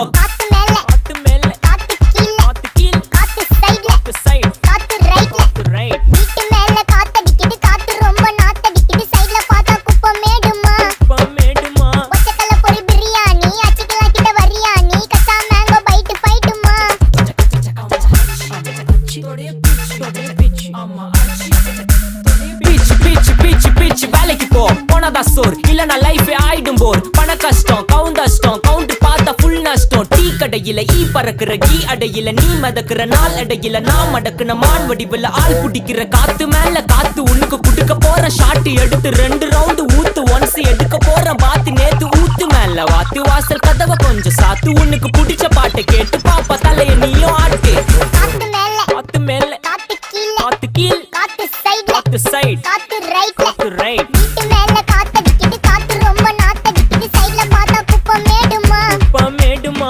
காத்து மேல காத்து மேல காத்து கீழ காத்து கீழ காத்து சைடுல காத்து ரைட் வீட்டு மேல காத்தடிக்குது காத்து ரொம்ப நாத்தடிக்குது சைடுல பார்த்தா குப்பம் மேடுமா ஒச்சக்கல்ல பொரி பிரியாணி அச்சிக்கலாம் கிட்ட வரியாணி கச்சா மேங்கோ பைட்டு பைட்டுமா பிச் வேலைக்கு போ போனதா சோர் இல்லனா லைஃபே ஆயிடும் போர் பண கஷ்டம் கவுண்ட் பார்த்தா ஃபுல் நஷ்டம் டீ கடையில ஈ பறக்குற கீ அடையில நீ மதக்குற நாள் அடையில நான் மடக்குன மான் வடிவுல ஆள் புடிக்கிற காத்து மேல காத்து உனக்கு குடுக்க போற ஷாட் எடுத்து 2 ரவுண்ட் ஊத்து ஒன்ஸ் எடுக்க போற பாத்து நேத்து ஊத்து மேல வாத்து வாசல் கதவை கொஞ்சம் சாத்து உனக்கு பிடிச்ச